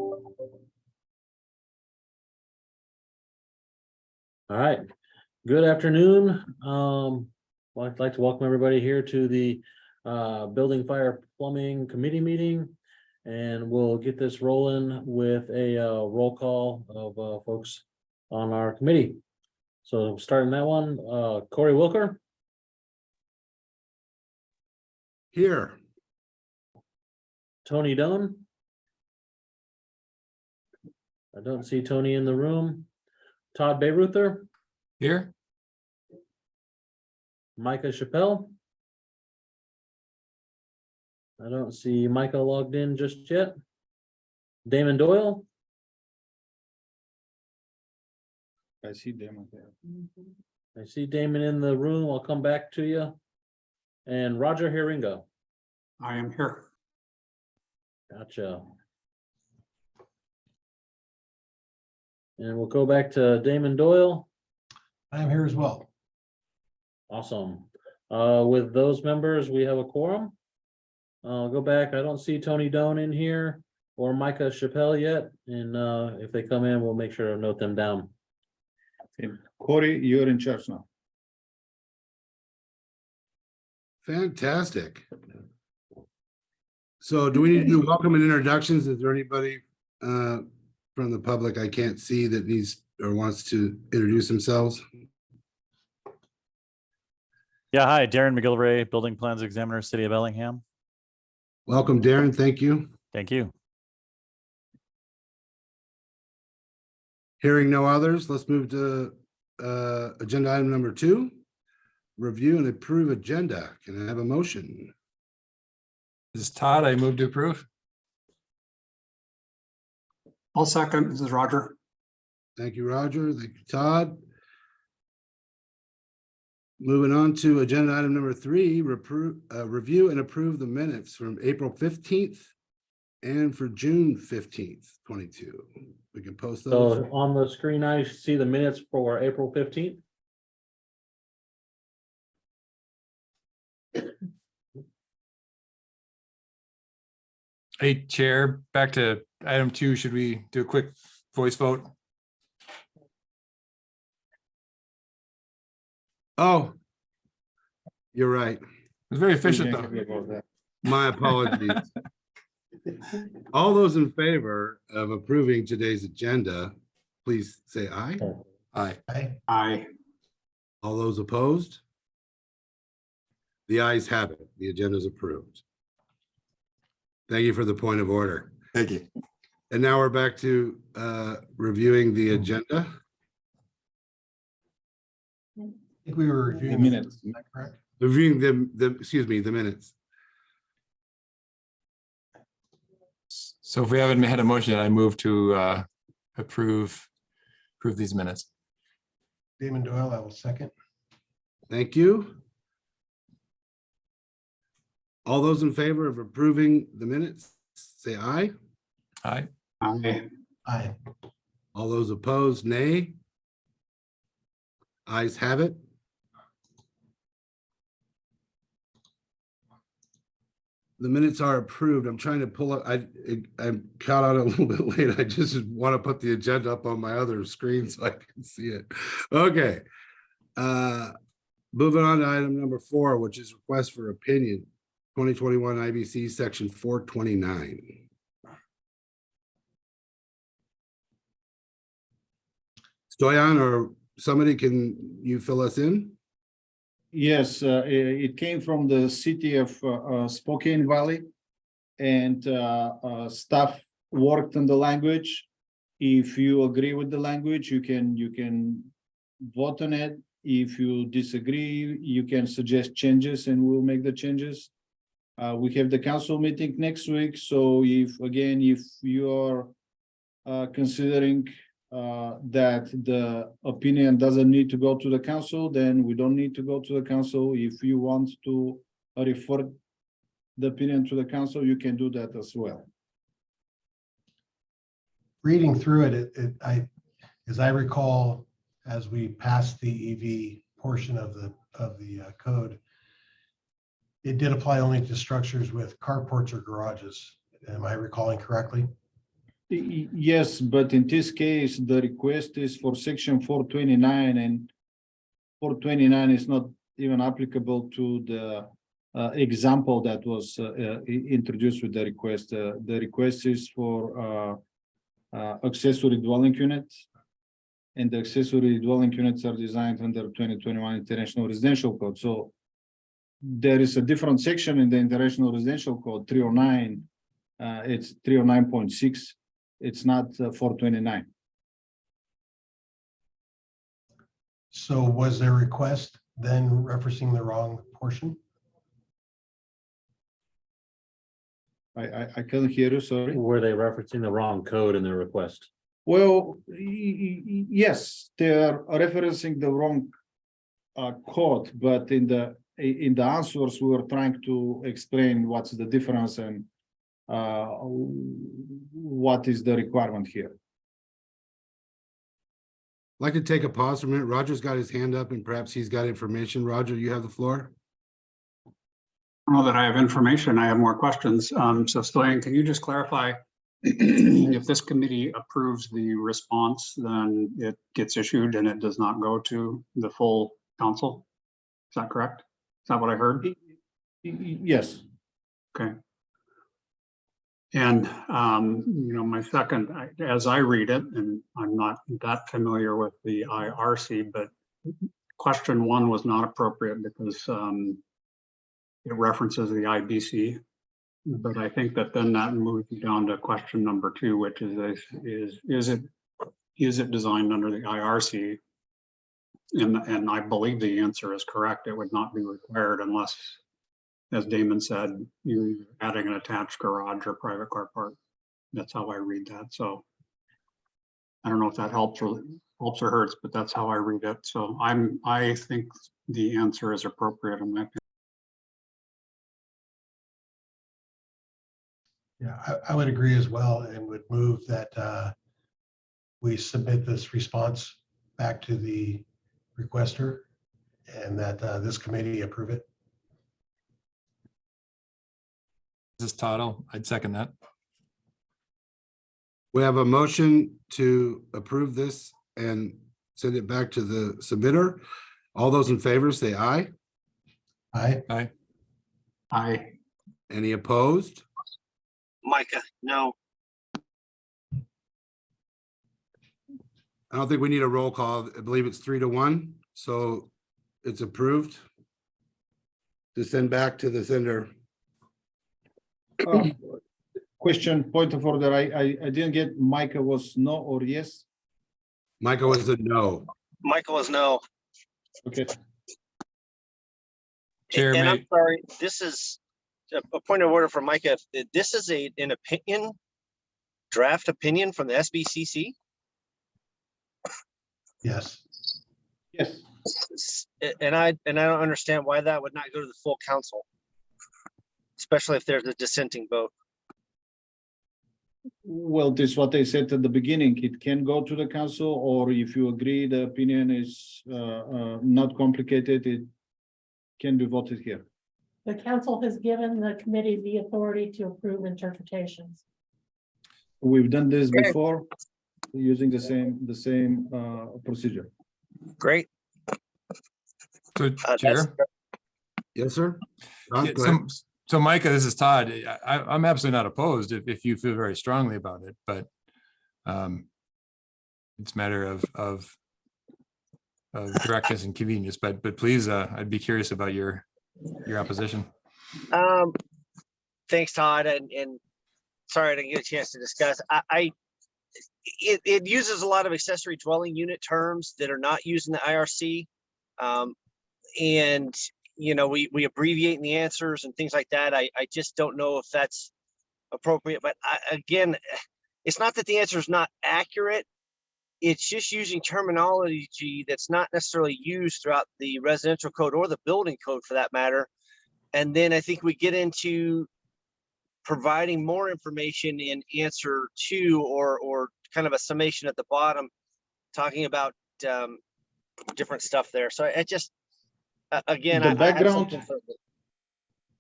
All right, good afternoon. I'd like to welcome everybody here to the Building, Fire, Plumbing Committee meeting. And we'll get this rolling with a roll call of folks on our committee. So starting that one, Corey Wilker. Here. Tony Doan. I don't see Tony in the room. Todd Bayruther. Here. Micah Chappelle. I don't see Micah logged in just yet. Damon Doyle. I see Damon there. I see Damon in the room. I'll come back to you. And Roger Hiringo. I am here. Gotcha. And we'll go back to Damon Doyle. I am here as well. Awesome. With those members, we have a quorum. I'll go back. I don't see Tony Doan in here or Micah Chappelle yet. And if they come in, we'll make sure to note them down. Corey, you're in charge now. Fantastic. So do we need to do welcome and introductions? Is there anybody from the public I can't see that needs or wants to introduce themselves? Yeah, hi, Darren McGillivray, Building Plans Examiner, City of Bellingham. Welcome, Darren. Thank you. Thank you. Hearing no others, let's move to agenda item number 2. Review and approve agenda. Can I have a motion? This is Todd. I move to approve. I'll second. This is Roger. Thank you, Roger. Thank you, Todd. Moving on to agenda item number 3, review and approve the minutes from April 15th and for June 15th, 22. We can post those. So on the screen, I see the minutes for April 15th. Hey, Chair, back to item 2. Should we do a quick voice vote? Oh, you're right. It was very efficient, though. My apologies. All those in favor of approving today's agenda, please say aye. Aye. Aye. All those opposed? The ayes have it. The agenda is approved. Thank you for the point of order. Thank you. And now we're back to reviewing the agenda. I think we were reviewing The minutes. Is that correct? Reviewing the minutes. So if we haven't had a motion yet, I move to approve these minutes. Damon Doyle, I will second. Thank you. All those in favor of approving the minutes, say aye. Aye. Aye. Aye. All those opposed, nay. Ayes have it. The minutes are approved. I'm trying to pull up. I caught out a little bit late. I just want to put the agenda up on my other screen so I can see it. Okay. Moving on to item number 4, which is request for opinion, 2021 IBC section 429. Stoyan or somebody, can you fill us in? Yes, it came from the city of Spokane Valley, and staff worked on the language. If you agree with the language, you can vote on it. If you disagree, you can suggest changes and we'll make the changes. We have the council meeting next week, so if you are considering that the opinion doesn't need to go to the council, then we don't need to go to the council. If you want to refer the opinion to the council, you can do that as well. Reading through it, as I recall, as we passed the EV portion of the code, it did apply only to structures with carports or garages. Am I recalling correctly? Yes, but in this case, the request is for section 429, and 429 is not even applicable to the example that was introduced with the request. The request is for accessory dwelling units. And the accessory dwelling units are designed under 2021 International Residential Code. So there is a different section in the International Residential Code, 309. It's 309.6. It's not 429. So was their request then referencing the wrong portion? I couldn't hear you, sorry. Were they referencing the wrong code in their request? Well, yes, they are referencing the wrong code, but in the answers, we were trying to explain what's the difference and what is the requirement here. I'd like to take a pause for a minute. Roger's got his hand up and perhaps he's got information. Roger, you have the floor. Now that I have information, I have more questions. So Stoyan, can you just clarify if this committee approves the response, then it gets issued and it does not go to the full council? Is that correct? Is that what I heard? Yes. Okay. And, you know, my second, as I read it, and I'm not that familiar with the IRC, but question one was not appropriate because it references the IBC. But I think that then that moves you down to question number two, which is it designed under the IRC? And I believe the answer is correct. It would not be required unless, as Damon said, you're adding an attached garage or private car park. That's how I read that. So I don't know if that helps or hurts, but that's how I read it. So I think the answer is appropriate in my opinion. Yeah, I would agree as well, and would move that we submit this response back to the requester and that this committee approve it. This is Todd. I'd second that. We have a motion to approve this and send it back to the submitter. All those in favor say aye. Aye. Aye. Aye. Any opposed? Micah, no. I don't think we need a roll call. I believe it's 3-1, so it's approved to send back to the sender. Question, point of order. I didn't get Micah was no or yes. Michael was a no. Michael is no. Okay. Chair, And may- I'm sorry, this is a point of order for Micah. This is an opinion, draft opinion from the SBCC. Yes. Yes. And I don't understand why that would not go to the full council, especially if there's a dissenting vote. Well, this is what I said at the beginning. It can go to the council, or if you agree the opinion is not complicated, it can be voted here. The council has given the committee the authority to approve interpretations. We've done this Okay. before using the same procedure. Great. So That's- Chair. Yes, sir. Ron, Yeah, go ahead. so Micah, this is Todd. I'm absolutely not opposed if you feel very strongly about it, but it's a matter of directness and convenience. But please, I'd be curious about your opposition. Thanks, Todd, and sorry I didn't get a chance to discuss. It uses a lot of accessory dwelling unit terms that are not used in the IRC. And, you know, we abbreviate in the answers and things like that. I just don't know if that's appropriate, but again, it's not that the answer is not accurate. It's just using terminology that's not necessarily used throughout the residential code or the building code for that matter. And then I think we get into providing more information in answer 2 or kind of a summation at the bottom, talking about different stuff there. So I just, again, The I have background- something for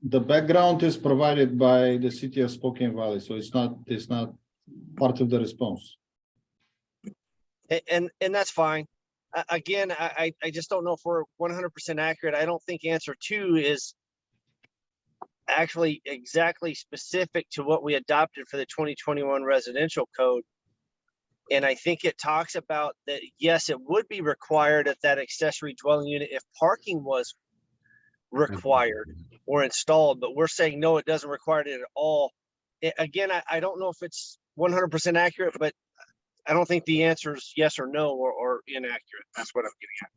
The background is provided by the city of Spokane Valley, so it's not part of the response. And that's fine. Again, I just don't know if we're 100% accurate. I don't think answer 2 is actually exactly specific to what we adopted for the 2021 residential code. And I think it talks about that, yes, it would be required at that accessory dwelling unit if parking was required or installed, but we're saying, no, it doesn't require it at all. Again, I don't know if it's 100% accurate, but I don't think the answer is yes or no or inaccurate. That's what I'm getting at.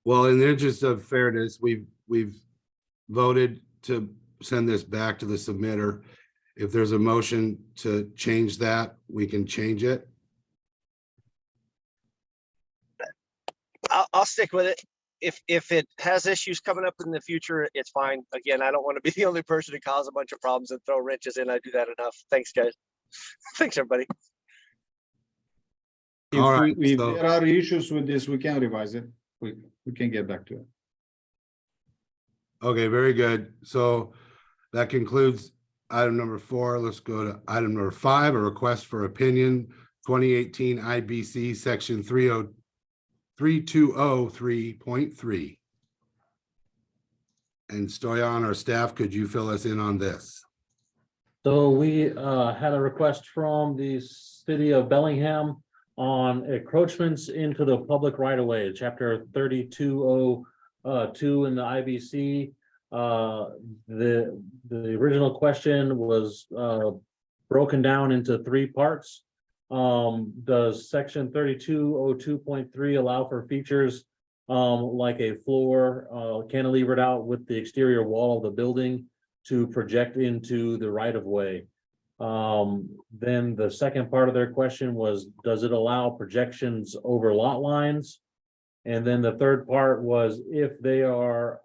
Well, in the interest of fairness, we've voted to send this back to the submitter. If there's a motion to change that, we can change it. I'll stick with it. If it has issues coming up in the future, it's fine. Again, I don't want to be the only person to cause a bunch of problems and throw wrenches in. I do that enough. Thanks, guys. Thanks, everybody. All right, If so- there are issues with this, we can revise it. We can get back to it. Okay, very good. So that concludes item number 4. Let's go to item number 5, a request for opinion, 2018 IBC section 3203.3. And Stoyan, our staff, could you fill us in on this? So we had a request from the city of Bellingham on encroachments into the public right of way, chapter 3202 in the IBC. The original question was broken down into 3 parts. Does section 3202.3 allow for features like a floor cantilevered out with the exterior wall of the building to project into the right of way? Then the second part of their question was, does it allow projections over lot lines? And then the third part was, if they are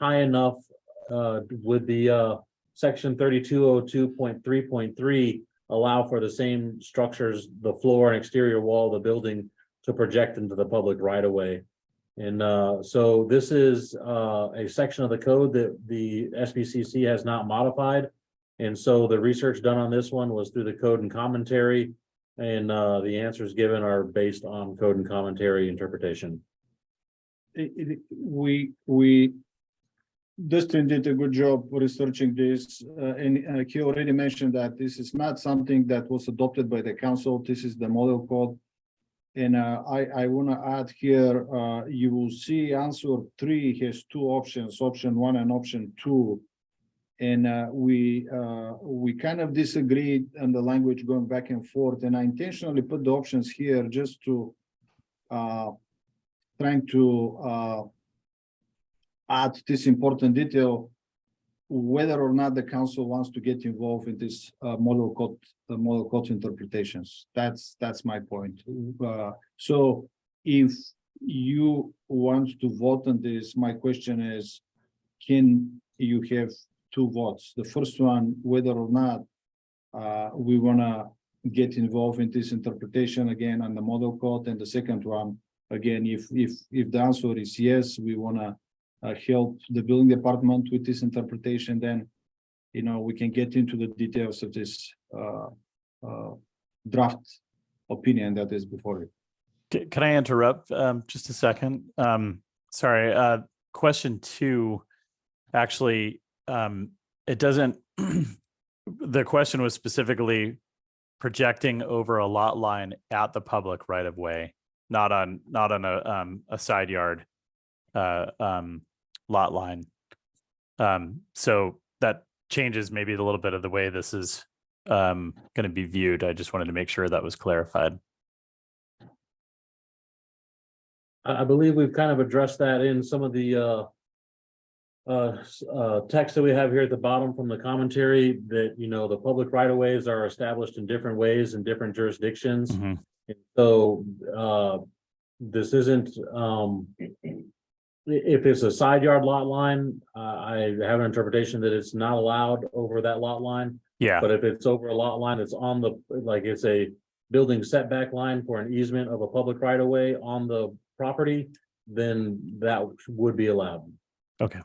high enough, would the section 3202.3.3 allow for the same structures, the floor and exterior wall of the building, to project into the public right of way? And so this is a section of the code that the SBCC has not modified. And so the research done on this one was through the code and commentary, and the answers given are based on code and commentary interpretation. Dustin did a good job researching this, and he already mentioned that this is not something that was adopted by the council. This is the model code. And I want to add here, you will see answer 3 has 2 options, option 1 and option 2. And we kind of disagreed on the language going back and forth. And I intentionally put the options here just to trying to add this important detail, whether or not the council wants to get involved in this model code interpretations. That's my point. So if you want to vote on this, my question is, can you have 2 votes? The first one, whether or not we want to get involved in this interpretation again on the model code, and the second one, again, if the answer is yes, we want to help the building department with this interpretation, then we can get into the details of this draft opinion that is before you. Can I interrupt just a second? Sorry, question 2, actually, it doesn't, the question was specifically projecting over a lot line at the public right of way, not on a side yard lot line. So that changes maybe a little bit of the way this is going to be viewed. I just wanted to make sure that was clarified. I believe we've kind of addressed that in some of the text that we have here at the bottom from the commentary, that the public right of ways are established in different ways in different jurisdictions. Mm-hmm. And so this isn't if it's a side yard lot line, I have an interpretation that it's not allowed over that lot line. Yeah. But if it's over a lot line, it's on the, like, it's a building setback line for an easement of a public right of way on the property, then that would be allowed. Okay.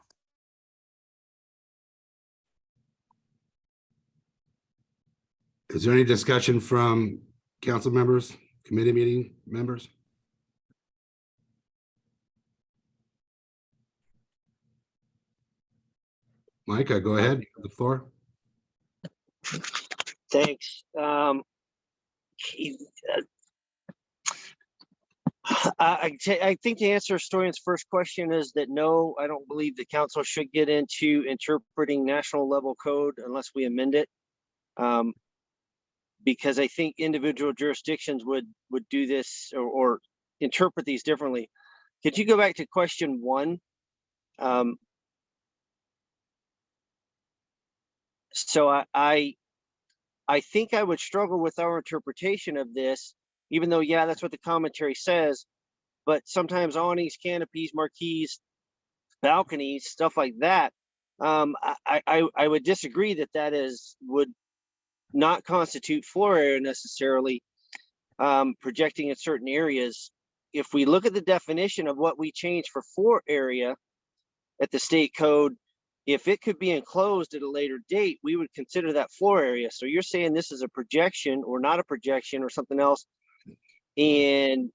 Is there any discussion from council members, committee meeting members? Micah, go ahead, you have the floor. Thanks. I think the answer to Storian's first question is that no, I don't believe the council should get into interpreting national level code unless we amend it. Because I think individual jurisdictions would do this or interpret these differently. Could you go back to question 1? So I think I would struggle with our interpretation of this, even though, yeah, that's what the commentary says. But sometimes awnings, canopies, marquees, balconies, stuff like that. I would disagree that would not constitute floor area necessarily, projecting in certain areas. If we look at the definition of what we changed for floor area at the state code, if it could be enclosed at a later date, we would consider that floor area. So you're saying this is a projection or not a projection or something else. And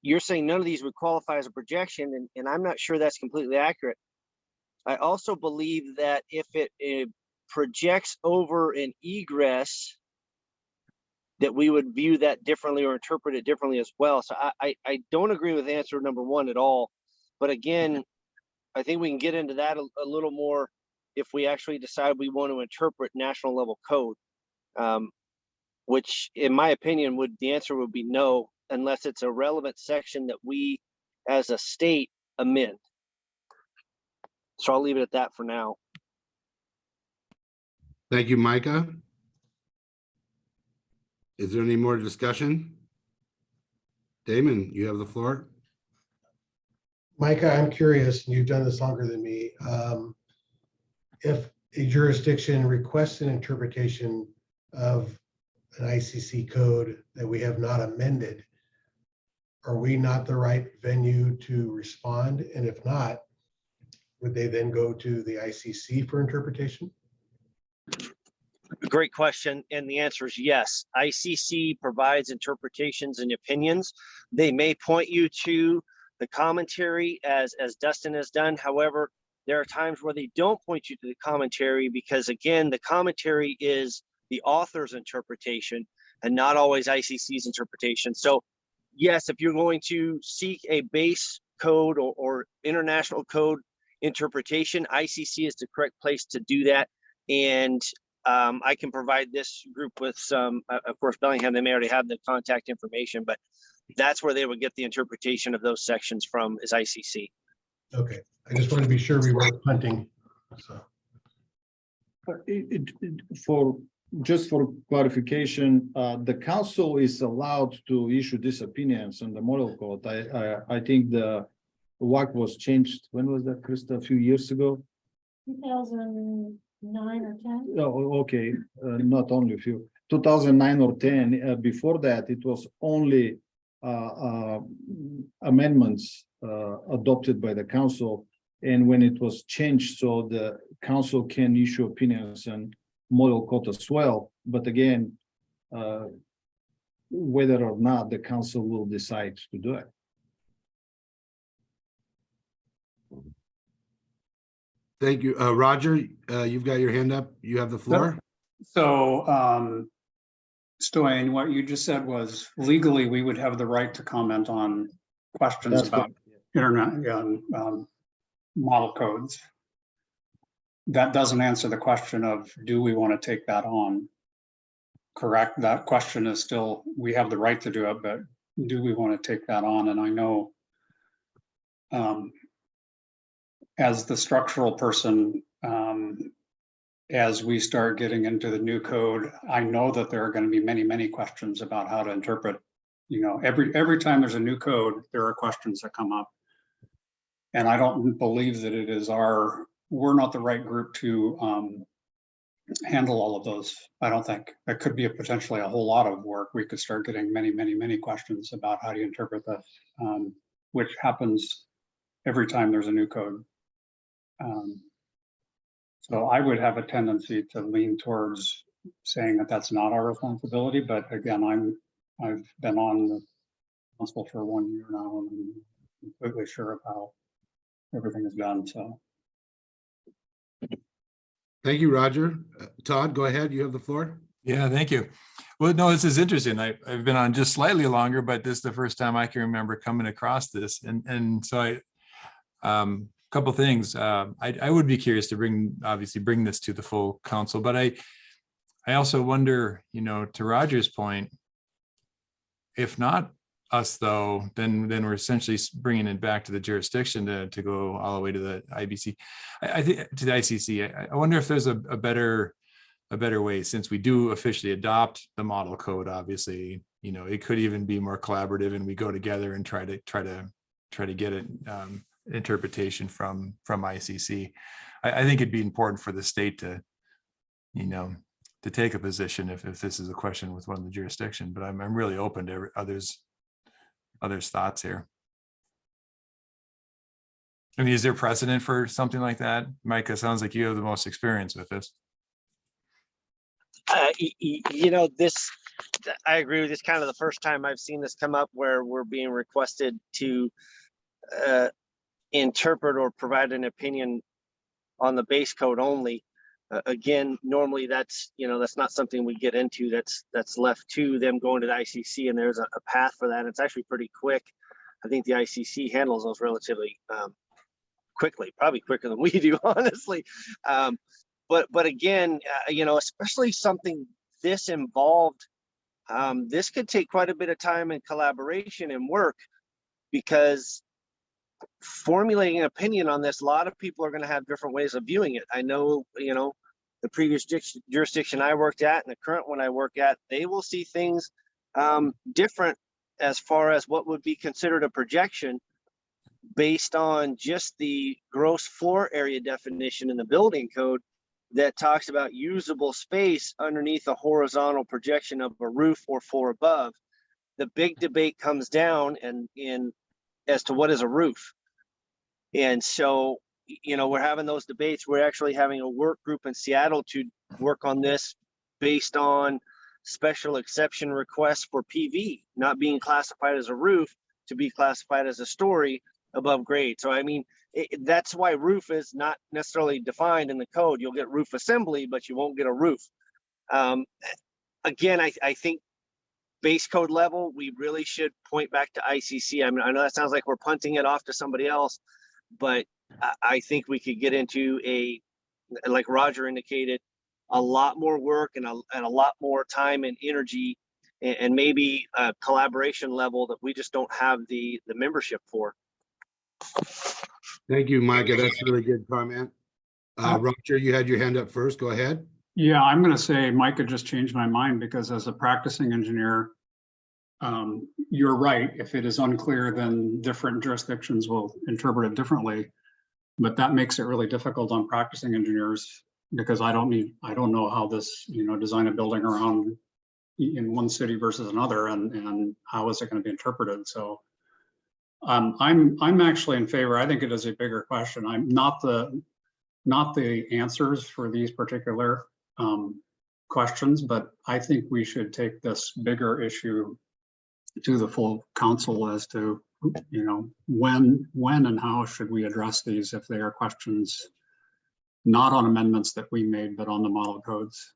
you're saying none of these would qualify as a projection. And I'm not sure that's completely accurate. I also believe that if it projects over an egress, that we would view that differently or interpret it differently as well. So I don't agree with answer number 1 at all. But again, I think we can get into that a little more if we actually decide we want to interpret national level code, which in my opinion the answer would be no, unless it's a relevant section that we as a state amend. So I'll leave it at that for now. Thank you, Micah. Is there any more discussion? Damon, you have the floor. Micah, I'm curious, and you've done this longer than me. If a jurisdiction requests an interpretation of an ICC code that we have not amended, are we not the right venue to respond? And if not, would they then go to the ICC for interpretation? Great question. And the answer is yes. ICC provides interpretations and opinions. They may point you to the commentary as Dustin has done. However, there are times where they don't point you to the commentary because, again, the commentary is the author's interpretation and not always ICC's interpretation. So yes, if you're going to seek a base code or international code interpretation, ICC is the correct place to do that. And I can provide this group with some, of course, Bellingham, they may already have the contact information, but that's where they would get the interpretation of those sections from is ICC. Okay, I just want to be sure we weren't punting. So Just for clarification, the council is allowed to issue these opinions on the model code. I think the WAC was changed. When was that, Krista? A few years ago? 2009 or 10. Oh, okay, not only a few. 2009 or 10. Before that, it was only amendments adopted by the council. And when it was changed, so the council can issue opinions and model code as well. But again, whether or not the council will decide to do it. Thank you. Roger, you've got your hand up. You have the floor. So, Stoyan, what you just said was legally, we would have the right to comment on questions That's about internet model codes. That doesn't answer the question of, do we want to take that on? Correct. That question is still, we have the right to do it, but do we want to take that on? And I know as the structural person, as we start getting into the new code, I know that there are going to be many, many questions about how to interpret, you know, every time there's a new code, there are questions that come up. And I don't believe that it is we're not the right group to handle all of those. I don't think. That could be potentially a whole lot of work. We could start getting many, many, many questions about how to interpret this, which happens every time there's a new code. So I would have a tendency to lean towards saying that that's not our responsibility, but again, I've been on the council for 1 year now, and I'm completely sure of how everything is done, so. Thank you, Roger. Todd, go ahead. You have the floor. Yeah, thank you. Well, no, this is interesting. I've been on just slightly longer, but this is the first time I can remember coming across this. And so couple things. I would be curious to obviously bring this to the full council, but I also wonder, to Roger's point, if not us though, then we're essentially bringing it back to the jurisdiction to go all the way to the IBC. I think to the ICC. I wonder if there's a better way, since we do officially adopt the model code. Obviously, it could even be more collaborative, and we go together and try to get it interpretation from ICC. I think it'd be important for the state to take a position if this is a question with one of the jurisdiction. But I'm really open to others' thoughts here. I mean, is there precedent for something like that? Micah, sounds like you have the most experience with this. This, I agree with this. Kind of the first time I've seen this come up where we're being requested to interpret or provide an opinion on the base code only. Again, normally that's not something we get into. That's left to them going to the ICC, and there's a path for that. It's actually pretty quick. I think the ICC handles those relatively quickly, probably quicker than we do, honestly. But again, especially something this involved, this could take quite a bit of time and collaboration and work, because formulating an opinion on this, a lot of people are going to have different ways of viewing it. I know, the previous jurisdiction I worked at and the current one I work at, they will see things different as far as what would be considered a projection based on just the gross floor area definition in the building code that talks about usable space underneath a horizontal projection of a roof or floor above. The big debate comes down as to what is a roof. And so, we're having those debates. We're actually having a work group in Seattle to work on this based on special exception requests for PV not being classified as a roof to be classified as a story above grade. So, I mean, that's why roof is not necessarily defined in the code. You'll get roof assembly, but you won't get a roof. Again, I think base code level, we really should point back to ICC. I mean, I know that sounds like we're punting it off to somebody else, but I think we could get into like Roger indicated, a lot more work and a lot more time and energy, and maybe a collaboration level that we just don't have the membership for. Thank you, Micah. That's a really good comment. Roger, you had your hand up first. Go ahead. Yeah, I'm going to say Micah just changed my mind, because as a practicing engineer, you're right. If it is unclear, then different jurisdictions will interpret it differently. But that makes it really difficult on practicing engineers, because I don't know how this, design a building around in one city versus another, and how is it going to be interpreted. So I'm actually in favor. I think it is a bigger question. I'm not the answers for these particular questions, but I think we should take this bigger issue to the full council as to, when and how should we address these if they are questions not on amendments that we made, but on the model codes.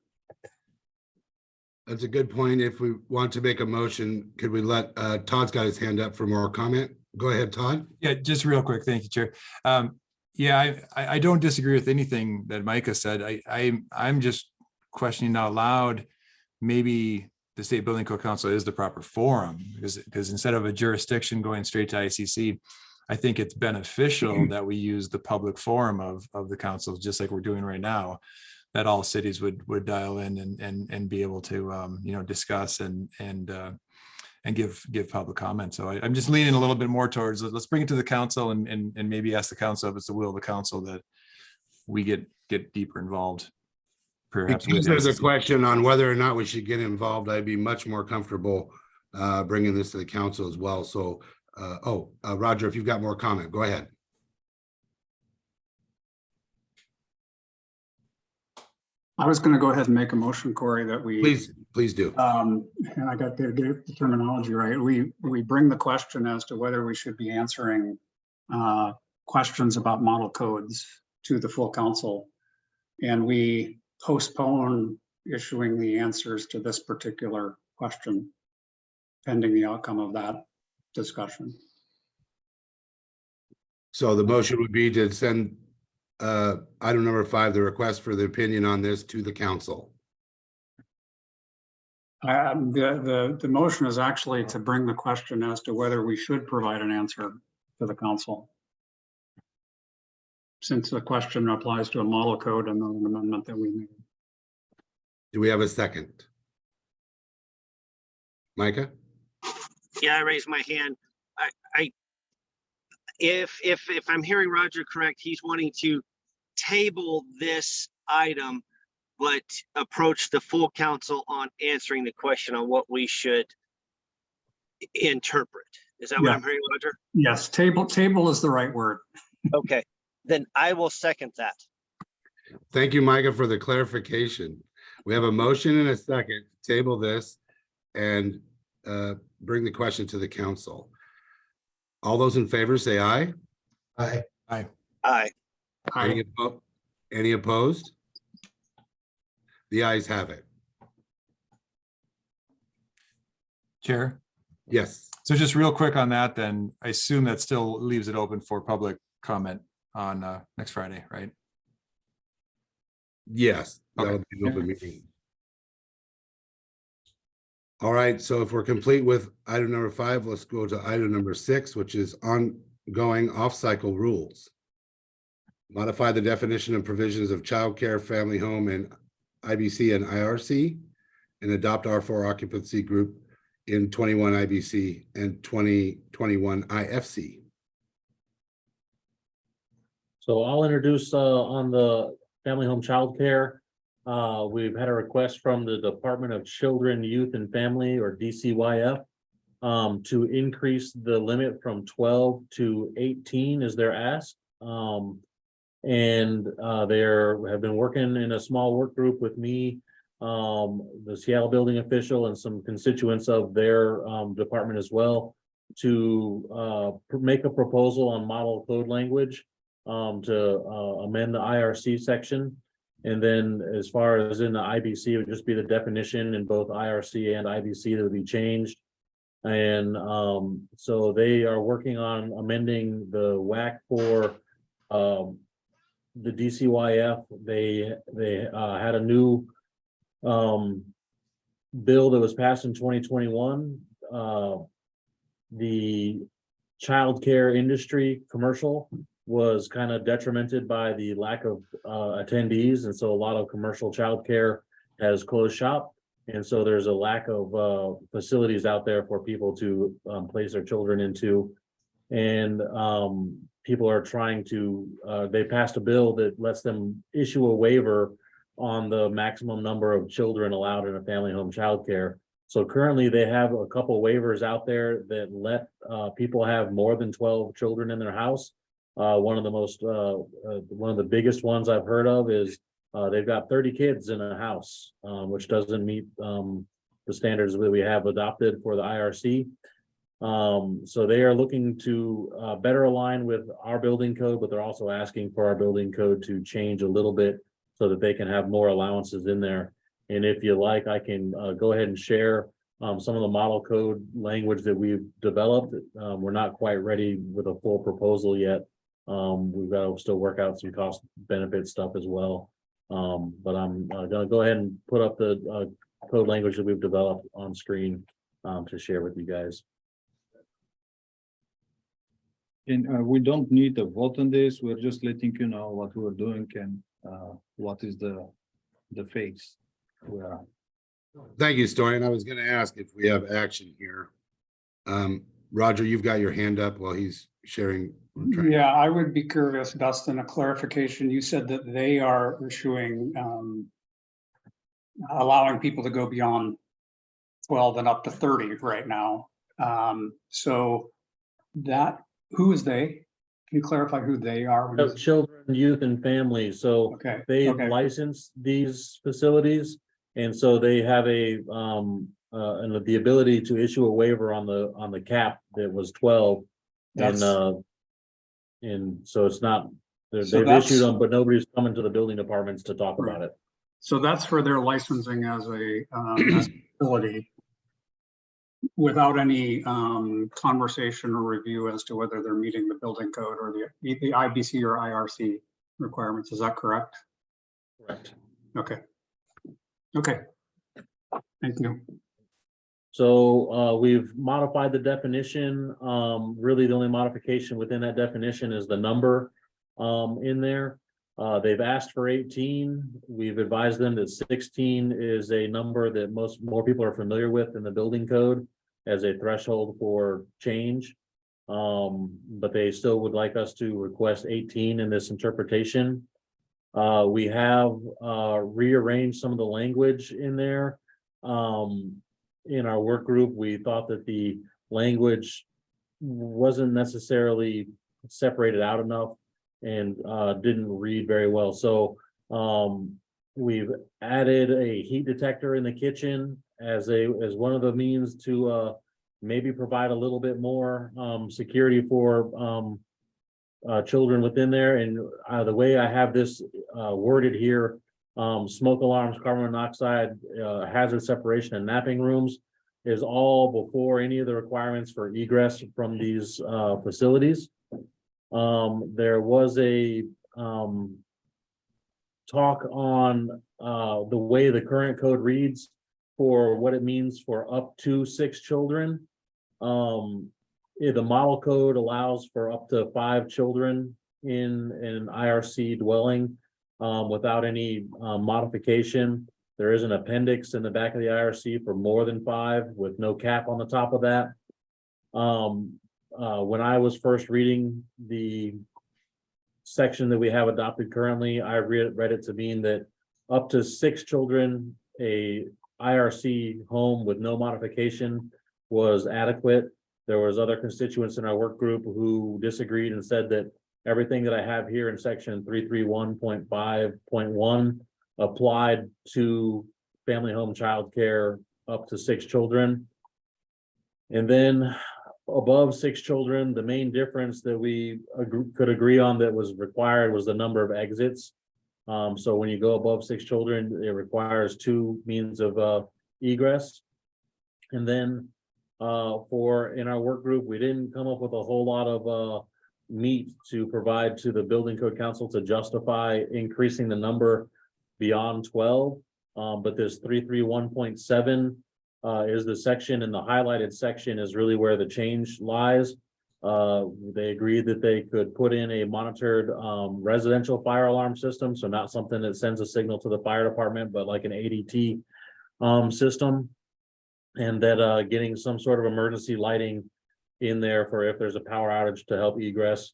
That's a good point. If we want to make a motion, could we let Todd's got his hand up for more comment? Go ahead, Todd. Yeah, just real quick. Thank you, Chair. Yeah, I don't disagree with anything that Micah said. I'm just questioning out loud, maybe the State Building Code Council is the proper forum, because instead of a jurisdiction going straight to ICC, I think it's beneficial that we use the public forum of the council, just like we're doing right now, that all cities would dial in and be able to discuss and give public comment. So I'm just leaning a little bit more towards, let's bring it to the council and maybe ask the council if it's the will of the council that we get deeper involved. Perhaps because there's a question on whether or not we should get involved, I'd be much more comfortable bringing this to the council as well. So, Roger, if you've got more comment, go ahead. I was going to go ahead and make a motion, Corey, that we. Please do. And I got to get the terminology right. We bring the question as to whether we should be answering questions about model codes to the full council. And we postpone issuing the answers to this particular question pending the outcome of that discussion. So the motion would be to send item number 5, the request for the opinion on this to the council. The motion is actually to bring the question as to whether we should provide an answer to the council. Since the question applies to a model code and an amendment that we made. Do we have a second? Micah? Yeah, I raised my hand. If I'm hearing Roger correct, he's wanting to table this item, but approach the full council on answering the question on what we should interpret. Is that what I'm hearing, Roger? Yes, table is the right word. Okay, then I will second that. Thank you, Micah, for the clarification. We have a motion and a second to table this and bring the question to the council. All those in favor say aye. Aye. Aye. Any opposed? The ayes have it. Chair. Yes. So just real quick on that, then I assume that still leaves it open for public comment on next Friday, right? Yes. That Okay. would be an open meeting. All right. So if we're complete with item number 5, let's go to item number 6, which is ongoing off-cycle rules. Modify the definition and provisions of childcare, family home, and IBC and IRC, and adopt R4 occupancy group in 21 IBC and 2021 IFC. So I'll introduce on the family home childcare. We've had a request from the Department of Children, Youth and Family, or DCYF, to increase the limit from 12 to 18 is their ask. And they have been working in a small work group with me, the Seattle building official, and some constituents of their department as well, to make a proposal on model code language to amend the IRC section. And then as far as in the IBC, it would just be the definition in both IRC and IBC that would be changed. And so they are working on amending the WAC for the DCYF. They had a new bill that was passed in 2021. The childcare industry commercial was kind of detrimented by the lack of attendees, and so a lot of commercial childcare has closed shop, and so there's a lack of facilities out there for people to place their children into. And people are trying to they passed a bill that lets them issue a waiver on the maximum number of children allowed in a family home childcare. So currently they have a couple waivers out there that let people have more than 12 children in their house. One of the biggest ones I've heard of is they've got 30 kids in a house, which doesn't meet the standards that we have adopted for the IRC. So they are looking to better align with our building code, but they're also asking for our building code to change a little bit so that they can have more allowances in there. And if you like, I can go ahead and share some of the model code language that we've developed. We're not quite ready with a full proposal yet. We've got to still work out some cost benefit stuff as well. But I'm gonna go ahead and put up the code language that we've developed on screen to share with you guys. And we don't need a vote on this. We're just letting you know what we're doing and what is the phase we are. Thank you, Storian. I was going to ask if we have action here. Roger, you've got your hand up while he's sharing. Yeah, I would be curious, Dustin, a clarification. You said that they are issuing, allowing people to go beyond 12 and up to 30 right now. So that, who is they? you clarify who they are? of children, youth and families. So Okay, they okay. license these facilities. And so they have and the ability to issue a waiver on the cap that was 12. That's- And so it's not, So they've that's- issued them, but nobody's coming to the building departments to talk about it. So that's for their licensing as a facility without any conversation or review as to whether they're meeting the building code or the IBC or IRC requirements. Is that correct? Correct. Okay. Okay. Thank you. So we've modified the definition. Really, the only modification within that definition is the number in there. They've asked for 18. We've advised them that 16 is a number that more people are familiar with in the building code as a threshold for change. But they still would like us to request 18 in this interpretation. We have rearranged some of the language in there. In our work group, we thought that the language wasn't necessarily separated out enough and didn't read very well. So we've added a heat detector in the kitchen as one of the means to maybe provide a little bit more security for children within there. And the way I have this worded here, smoke alarms, carbon monoxide, hazard separation and napping rooms is all before any of the requirements for egress from these facilities. There was a talk on the way the current code reads for what it means for up to 6 children. The model code allows for up to 5 children in an IRC dwelling without any modification. There is an appendix in the back of the IRC for more than 5 with no cap on the top of that. When I was first reading the section that we have adopted currently, I read it to mean that up to 6 children, a IRC home with no modification was adequate. There was other constituents in our work group who disagreed and said that everything that I have here in section 331.5.1 applied to family home childcare up to 6 children. And then above 6 children, the main difference that we could agree on that was required was the number of exits. So when you go above 6 children, it requires 2 means of egress. And then in our work group, we didn't come up with a whole lot of meat to provide to the building code council to justify increasing the number beyond 12. But this 331.7 is the section, and the highlighted section is really where the change lies. They agreed that they could put in a monitored residential fire alarm system, so not something that sends a signal to the fire department, but like an ADT system. And that getting some sort of emergency lighting in there for if there's a power outage to help egress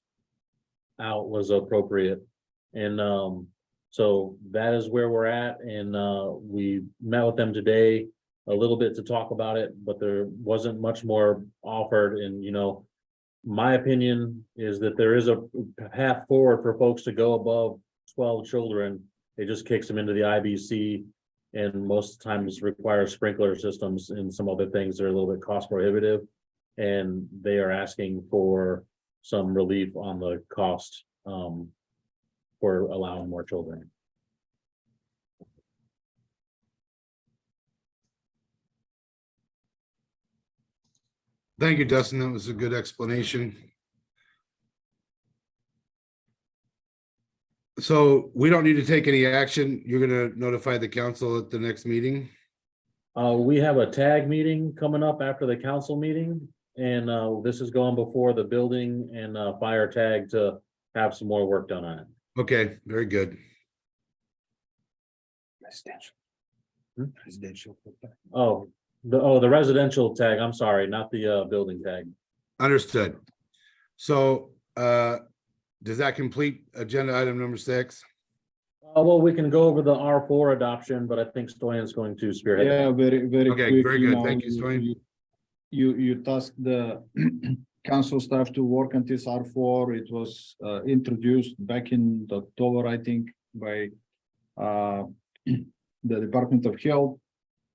out was appropriate. And so that is where we're at. And we met with them today a little bit to talk about it, but there wasn't much more offered. And, my opinion is that there is a path forward for folks to go above 12 children. It just kicks them into the IBC, and most times requires sprinkler systems and some other things that are a little bit cost prohibitive. And they are asking for some relief on the cost for allowing more children. Thank you, Dustin. That was a good explanation. So we don't need to take any action. You're going to notify the council at the next meeting? We have a tag meeting coming up after the council meeting, and this is going before the building and fire tag to have some more work done on it. Okay, very good. The residential tag, I'm sorry, not the building tag. Understood. So does that complete agenda item number 6? Well, we can go over the R4 adoption, but I think Stoyan's going to spearhead. Yeah, very, very Okay, quick. very good. Thank you, Stoyan. You tasked the council staff to work on this R4. It was introduced back in October, I think, by the Department of Health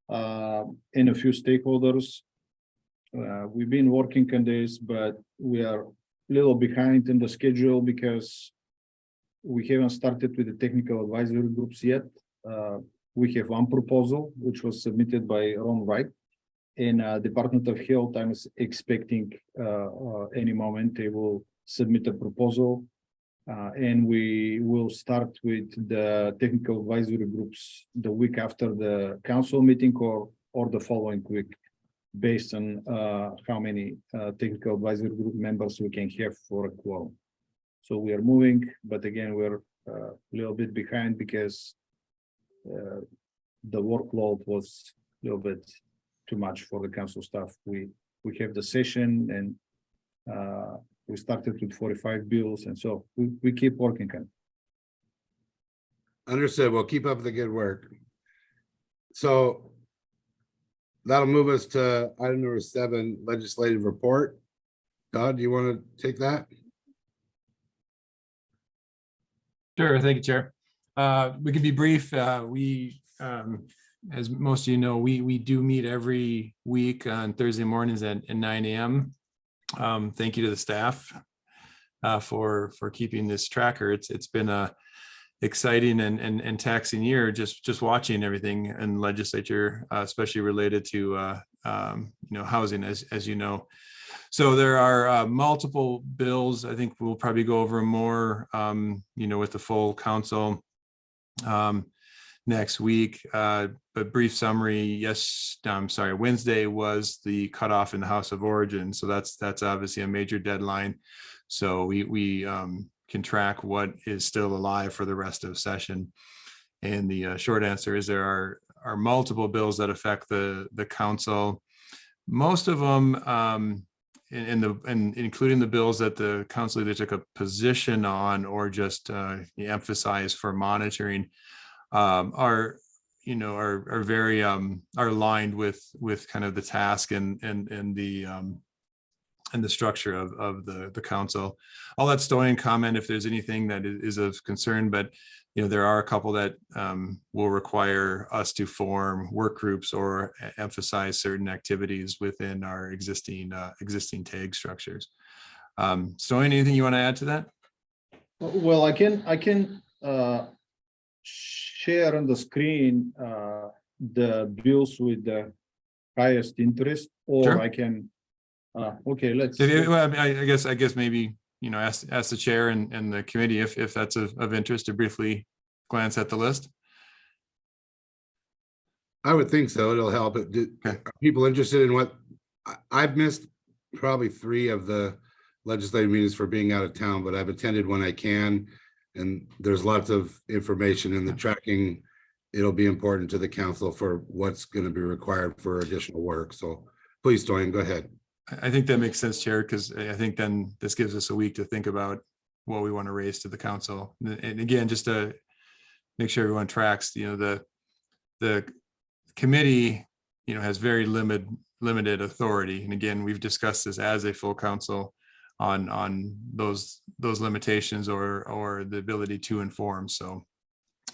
and a few stakeholders. We've been working on this, but we are a little behind in the schedule because we haven't started with the technical advisory groups yet. We have one proposal, which was submitted by Ron Wright. In Department of Health, I'm expecting any moment they will submit a proposal. And we will start with the technical advisory groups the week after the council meeting or the following week, based on how many technical advisory group members we can have for a quorum. So we are moving, but again, we're a little bit behind because the workload was a little bit too much for the council staff. We have the session and we started with 45 bills, and so we keep working on it. Understood. Well, keep up the good work. So that'll move us to item number 7, legislative report. Todd, do you want to take that? Sure, thank you, Chair. We can be brief. As most of you know, we do meet every week on Thursday mornings at 9 a.m. Thank you to the staff for keeping this tracker. It's been a exciting and taxing year just watching everything in legislature, especially related to housing, as you know. So there are multiple bills. I think we'll probably go over more with the full council next week. But brief summary, Wednesday was the cutoff in the House of Origin. So that's obviously a major deadline. So we can track what is still alive for the rest of session. And the short answer is there are multiple bills that affect the council. Most of them, including the bills that the council either took a position on or just emphasized for monitoring, are very are aligned with kind of the task and the structure of the council. I'll let Stoyan comment if there's anything that is of concern, but there are a couple that will require us to form work groups or emphasize certain activities within our existing tag structures. Stoyan, anything you want to add to that? Well, I can share on the screen the bills with the highest interest, or Sure. I can. Okay, let's. Well, I guess maybe ask the chair and the committee if that's of interest to briefly glance at the list. I would think so. It'll help. Are people interested in what I've missed? Probably 3 of the legislative meetings for being out of town, but I've attended when I can, and there's lots of information in the tracking. It'll be important to the council for what's going to be required for additional work. So please, Stoyan, go ahead. I think that makes sense, Chair, because I think then this gives us a week to think about what we want to raise to the council. And again, just to make sure everyone tracks, the committee, has very limited authority. And again, we've discussed this as a full council on those limitations or the ability to inform. So,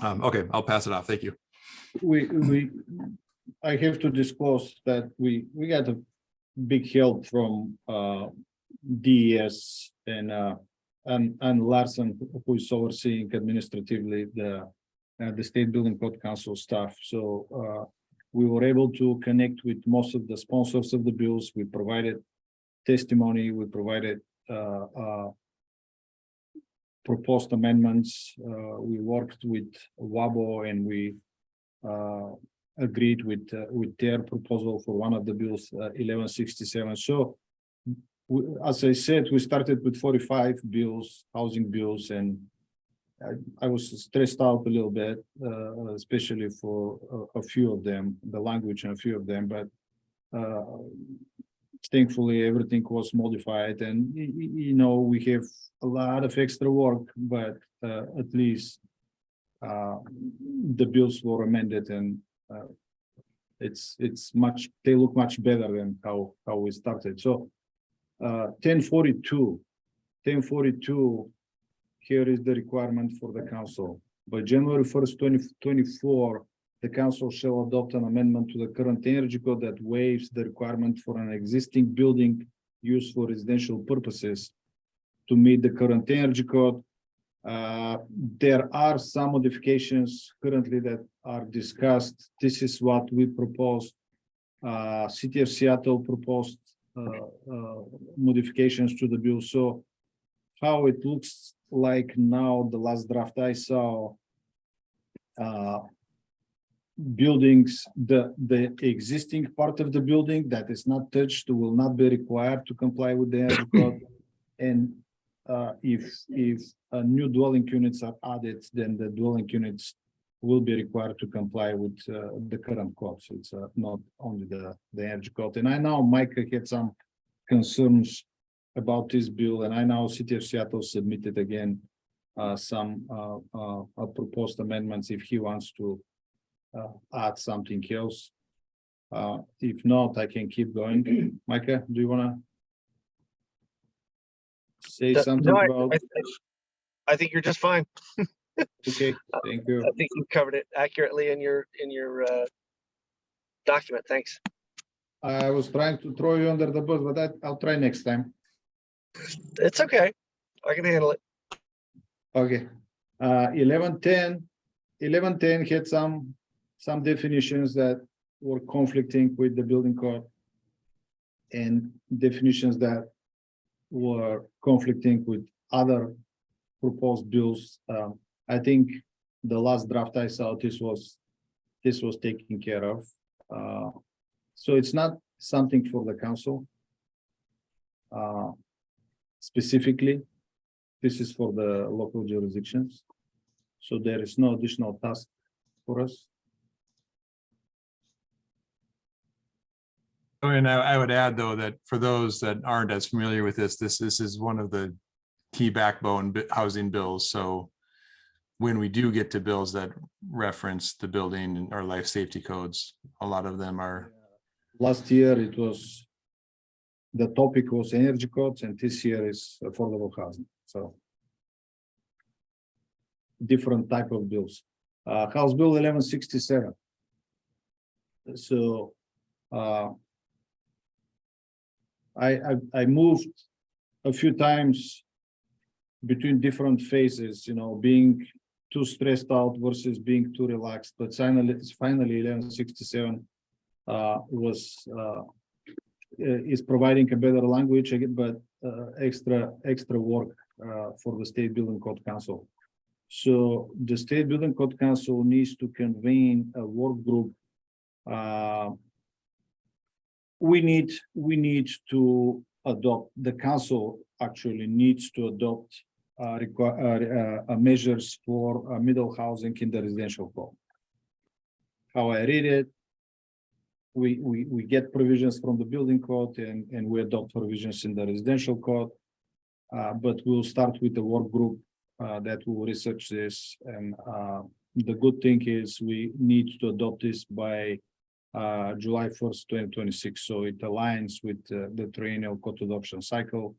okay, I'll pass it off. Thank you. I have to disclose that we got a big help from DES and Larson, who is overseeing administratively the State Building Code Council staff. So we were able to connect with most of the sponsors of the bills. We provided testimony. We provided proposed amendments. We worked with WABO, and we agreed with their proposal for one of the bills, 1167. So, as I said, we started with 45 bills, housing bills, and I was stressed out a little bit, especially for a few of them, the language and a few of them. But thankfully, everything was modified, and we have a lot of extra work, but at least the bills were amended, and they look much better than how we started. So 1042. Here is the requirement for the council. By January 1st, 2024, the council shall adopt an amendment to the current energy code that waives the requirement for an existing building used for residential purposes to meet the current energy code. There are some modifications currently that are discussed. This is what we proposed. City of Seattle proposed modifications to the bill. So how it looks like now, the last draft I saw, buildings, the existing part of the building that is not touched will not be required to comply with the energy code. And if new dwelling units are added, then the dwelling units will be required to comply with the current code. So it's not only the energy code. And I know Micah had some concerns about this bill, and I know City of Seattle submitted again some proposed amendments if he wants to add something else. If not, I can keep going. Micah, do you want to say something No, about? I think you're just fine. Okay, thank you. I think you covered it accurately in your document. Thanks. I was trying to throw you under the bus, but I'll try next time. It's okay. I can handle it. Okay. 1110 had some definitions that were conflicting with the building code and definitions that were conflicting with other proposed bills. I think the last draft I saw, this was taken care of. So it's not something for the council. Specifically, this is for the local jurisdictions. So there is no additional task for us. Oh, and I would add, though, that for those that aren't as familiar with this is one of the key backbone housing bills. So when we do get to bills that reference the building or life safety codes, a lot of them are. Last year, the topic was energy codes, and this year is affordable housing. So different type of bills. House Bill 1167. So I moved a few times between different phases, being too stressed out versus being too relaxed. But finally 1167 is providing a better language, but extra work for the State Building Code Council. So the State Building Code Council needs to convene a work group. We need to adopt, the council actually needs to adopt measures for middle housing in the residential code. How I read it, we get provisions from the building code and we adopt provisions in the residential code. But we'll start with the work group that will research this. And the good thing is we need to adopt this by July 1st, 2026. So it aligns with the triennial code adoption cycle.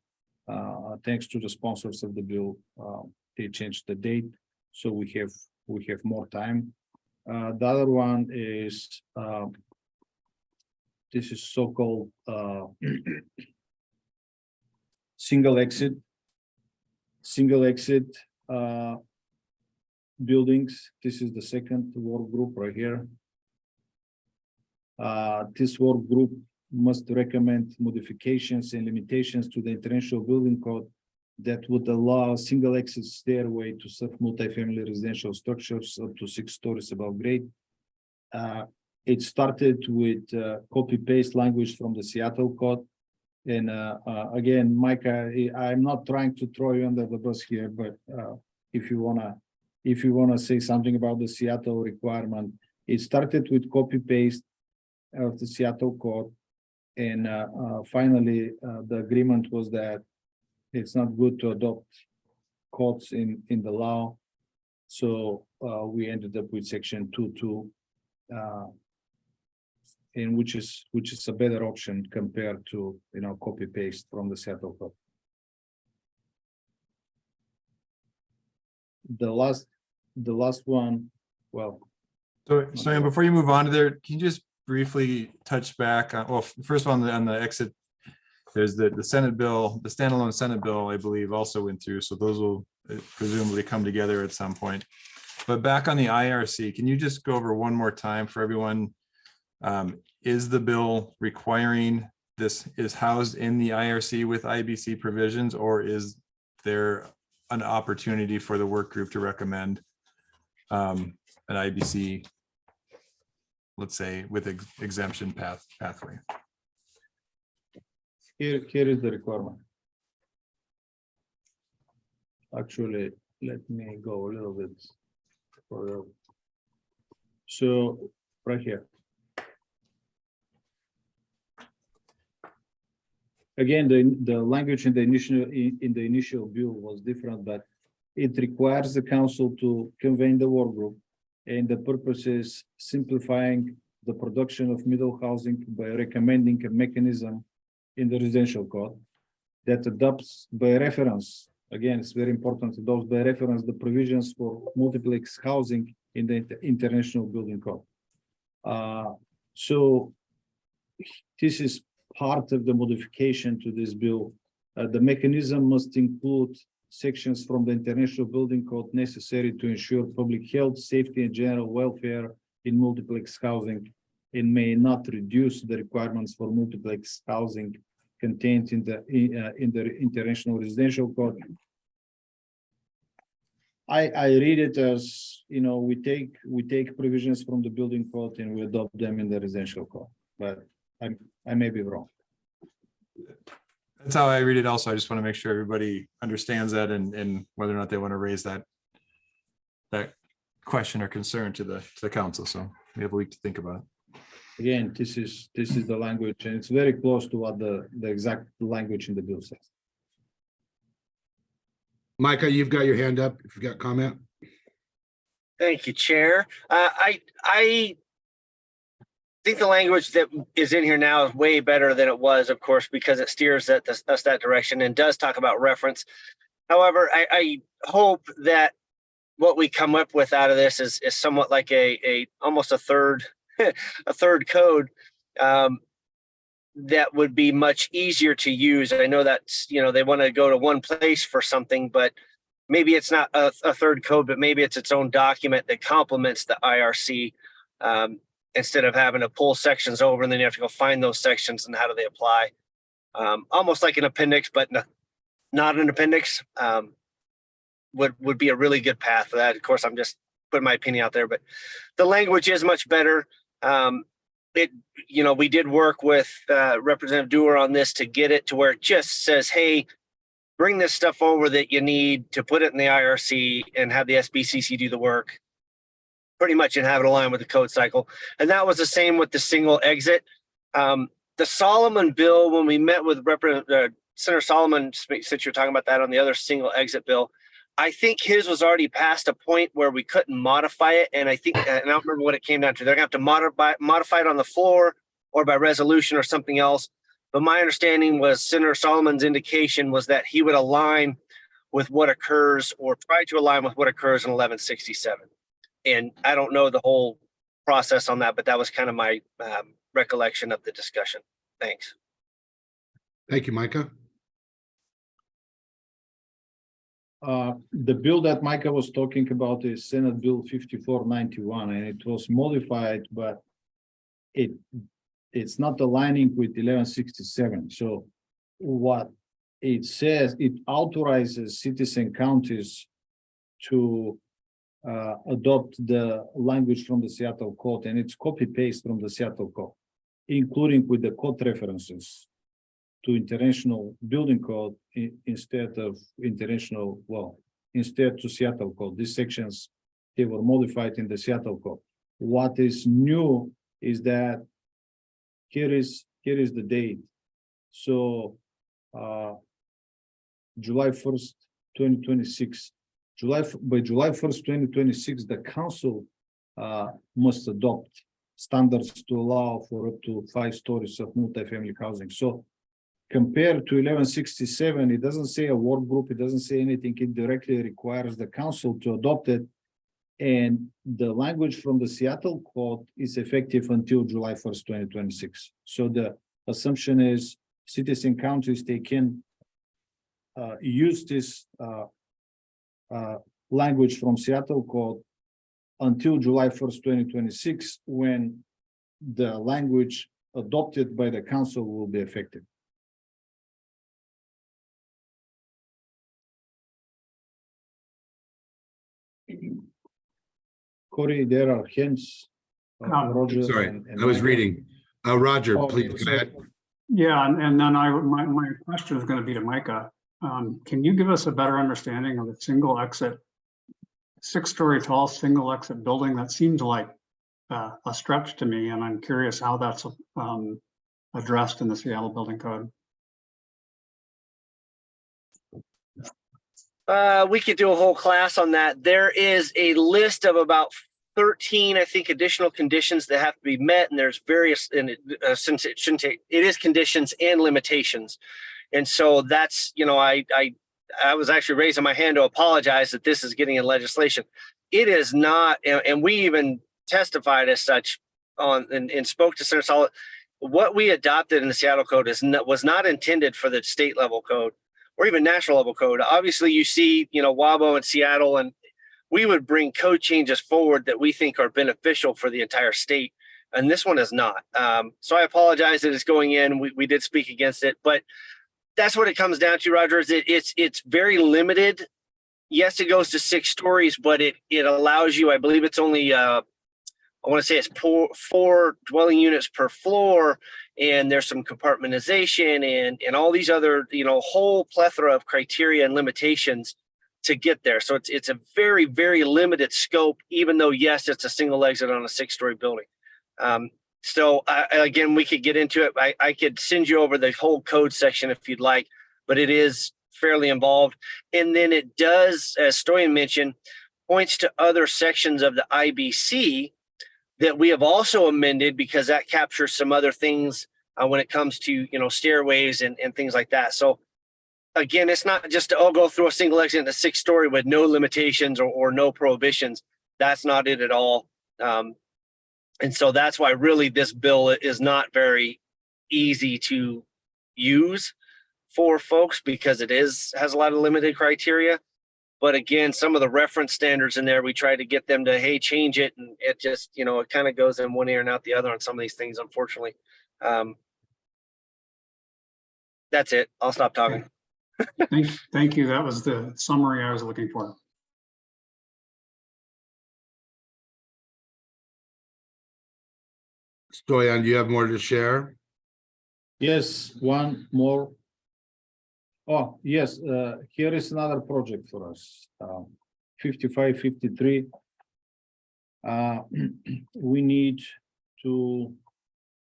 Thanks to the sponsors of the bill, they changed the date, so we have more time. The other one is this is so-called single exit buildings. This is the second work group right here. This work group must recommend modifications and limitations to the international building code that would allow single exit stairway to serve multifamily residential structures up to 6 stories above grade. It started with copy-paste language from the Seattle code. And again, Micah, I'm not trying to throw you under the bus here, but if you wanna say something about the Seattle requirement, it started with copy-paste of the Seattle code. And finally, the agreement was that it's not good to adopt codes in the law. So we ended up with section 2.2. and which is a better option compared to, copy paste from the Seattle code. The last one, well, So Ian, before you move on to there, can you just briefly touch back on, well, first of all, on the exit, there's the Senate bill, the standalone Senate bill, I believe, also went through. So those will presumably come together at some point. But back on the IRC, can you just go over one more time for everyone? Is the bill requiring this is housed in the IRC with IBC provisions, or is there an opportunity for the work group to recommend an IBC, let's say, with exemption pathway? here is the requirement. Actually, let me go a little bit further. So right here. Again, the language in the initial bill was different, but it requires the council to convene the work group, and the purpose is simplifying the production of middle housing by recommending a mechanism in the residential code that adopts by reference. Again, it's very important to adopts by reference the provisions for multiplex housing in the International Building Code. So this is part of the modification to this bill. The mechanism must include sections from the International Building Code necessary to ensure public health, safety, and general welfare in multiplex housing, and may not reduce the requirements for multiplex housing contained in the International Residential Code. I read it as, we take provisions from the building code and we adopt them in the residential code, but I may be wrong. That's how I read it also. I just want to make sure everybody understands that and whether or not they want to raise that question or concern to the council. So we have a week to think about it. Again, this is the language, and it's very close to what the exact language in the bill says. Micah, you've got your hand up if you've got comment. Thank you, Chair. I think the language that is in here now is way better than it was, of course, because it steers us that direction and does talk about reference. However, I hope that what we come up with out of this is somewhat like almost a third code that would be much easier to use. I know that's, they want to go to one place for something, but maybe it's not a third code, but maybe it's its own document that complements the IRC, instead of having to pull sections over and then you have to go find those sections and how do they apply. Almost like an appendix, but not an appendix, would be a really good path for that. Of course, I'm just putting my opinion out there, but the language is much better. We did work with Representative Dewar on this to get it to where it just says, hey, bring this stuff over that you need to put it in the IRC and have the SBCC do the work pretty much and have it aligned with the code cycle. And that was the same with the single exit. The Solomon bill, when we met with Senator Solomon, since you're talking about that on the other single exit bill, I think his was already past a point where we couldn't modify it. And I don't remember what it came down to. They're going to have to modify it on the floor or by resolution or something else. But my understanding was Senator Solomon's indication was that he would align with what occurs or try to align with what occurs in 1167. And I don't know the whole process on that, but that was kind of my recollection of the discussion. Thanks. Thank you, Micah. The bill that Micah was talking about is Senate Bill 5491, and it was modified, but it's not aligning with 1167. So what it says, it authorizes cities and counties to adopt the language from the Seattle Code, and it's copy paste from the Seattle Code, including with the code references to International Building Code instead to Seattle Code. These sections, they were modified in the Seattle Code. What is new is that here is the date. So July 1st, 2026. By July 1st, 2026, the council must adopt standards to allow for up to 5 stories of multifamily housing. So compared to 1167, it doesn't say a work group, it doesn't say anything. It directly requires the council to adopt it. And the language from the Seattle code is effective until July 1st, 2026. So the assumption is cities and counties, they can use this language from Seattle code until July 1st, 2026, when the language adopted by the council will be effective. Corey, there are hints. Roger. Sorry, and I was Mike. reading. Roger, Oh, please go so- ahead. Yeah, and then my question is going to be to Micah. Can you give us a better understanding of the single exit, 6-story tall, single exit building? That seems like a stretch to me, and I'm curious how that's addressed in the Seattle Building Code. We could do a whole class on that. There is a list of about 13, I think, additional conditions that have to be met, and there's various, and since it shouldn't take, it is conditions and limitations. And so that's, you know, I was actually raising my hand to apologize that this is getting in legislation. It is not, and we even testified as such on and spoke to Senator Solid. What we adopted in the Seattle Code was not intended for the state level code or even national level code. Obviously, you see, you know, WABO and Seattle, and we would bring code changes forward that we think are beneficial for the entire state. And this one is not. So I apologize that it's going in. We did speak against it, but that's what it comes down to, Roger, is it's very limited. Yes, it goes to 6 stories, but it allows you, I believe it's only, I want to say it's 4 dwelling units per floor, and there's some compartmentalization and all these other, you know, whole plethora of criteria and limitations to get there. So it's a very, very limited scope, even though, yes, it's a single exit on a 6-story building. So again, we could get into it. I could send you over the whole code section if you'd like, but it is fairly involved. And then it does, as Stoyan mentioned, points to other sections of the IBC that we have also amended, because that captures some other things when it comes to, you know, stairways and things like that. So again, it's not just to go through a single exit in a 6-story with no limitations or no prohibitions. That's not it at all. And so that's why really this bill is not very easy to use for folks, because it has a lot of limited criteria. But again, some of the reference standards in there, we try to get them to, hey, change it. And it just, you know, it kind of goes in one ear and out the other on some of these things, unfortunately. That's it. I'll stop talking. Thank you. That was the summary I was looking for. Stoyan, do you have more to share? Yes, one more. Oh, yes, here is another project for us. 5553. We need to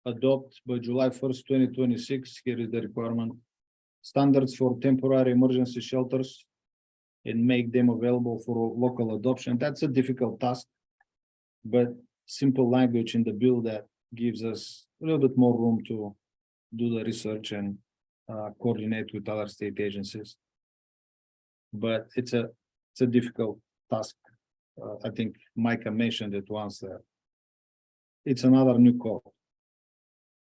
adopt by July 1st, 2026. Here is the requirement. Standards for temporary emergency shelters and make them available for local adoption. That's a difficult task, but simple language in the bill that gives us a little bit more room to do the research and coordinate with other state agencies. But it's a difficult task. I think Micah mentioned it once there. It's another new code.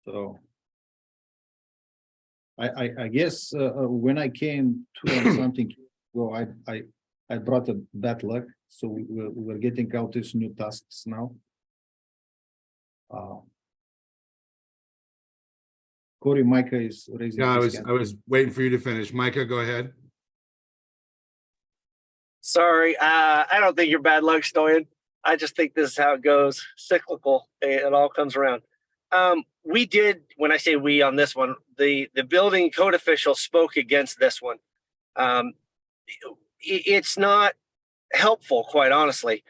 So I guess when I came to something ago, I brought a bad luck. So we're getting out these new tasks now. Corey, Micah is raising. Yeah, his hand. I was waiting for you to finish. Micah, go ahead. Sorry, I don't think you're bad luck, Stoyan. I just think this is how it goes. Cyclical. It all comes around. We did, when I say we on this one, the building code official spoke against this one. It's not helpful, quite honestly.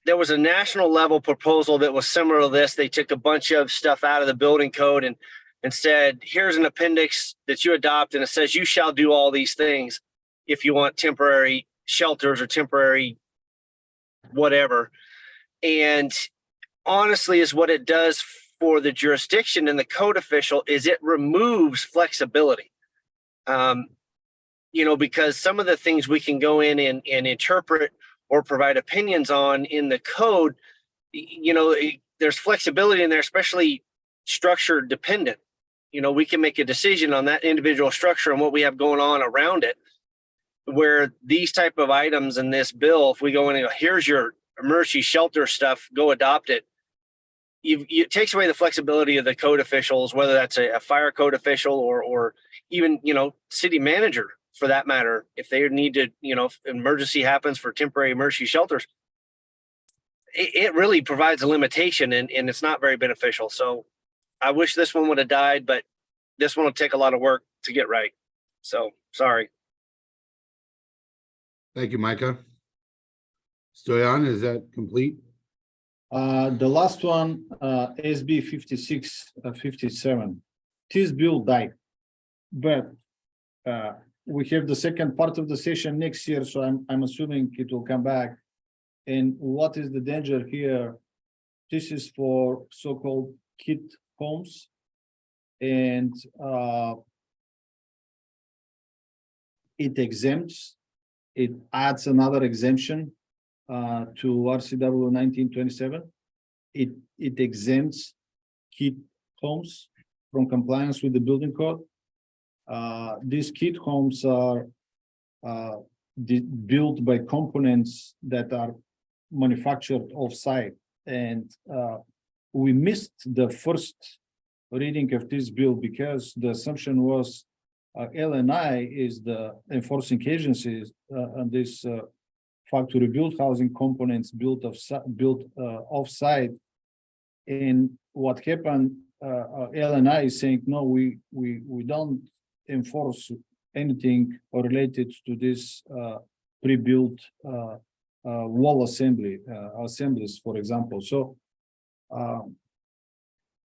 There was a national level proposal that was similar to this. They took a bunch of stuff out of the building code and said, here's an appendix that you adopt, and it says you shall do all these things if you want temporary shelters or temporary whatever. And honestly is what it does for the jurisdiction and the code official is it removes flexibility. Because some of the things we can go in and interpret or provide opinions on in the code, there's flexibility in there, especially structure dependent. We can make a decision on that individual structure and what we have going on around it, where these type of items in this bill, if we go in and go, here's your emergency shelter stuff, go adopt it. It takes away the flexibility of the code officials, whether that's a fire code official or even, city manager for that matter. If they need to, if emergency happens for temporary emergency shelters, it really provides a limitation and it's not very beneficial. So I wish this one would have died, but this one will take a lot of work to get right. So sorry. Thank you, Micah. Stoyan, is that complete? The last one, SB 5657. This bill died, but we have the second part of the session next year, so I'm assuming it will come back. And what is the danger here? This is for so-called kit homes, and it exempts. It adds another exemption to RCW 1927. It exempts kit homes from compliance with the building code. These kit homes are built by components that are manufactured off-site, and we missed the first reading of this bill because the assumption was LNI is the enforcing agency on this factory built housing components built off-site. And what happened, LNI is saying, no, we don't enforce anything related to this pre-built wall assemblies, for example. So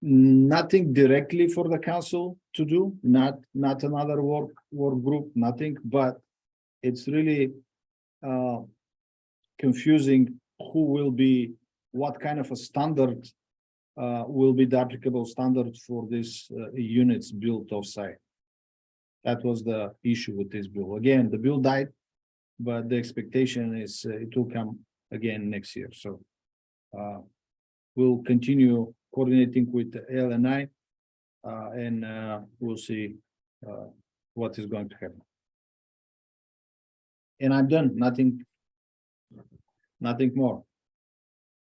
nothing directly for the council to do, not another work group, nothing, but it's really confusing who will be, what kind of a standard will be the applicable standard for these units built off-site. That was the issue with this bill. Again, the bill died, but the expectation is it will come again next year. So we'll continue coordinating with the LNI and we'll see what is going to happen. And I'm done, nothing more.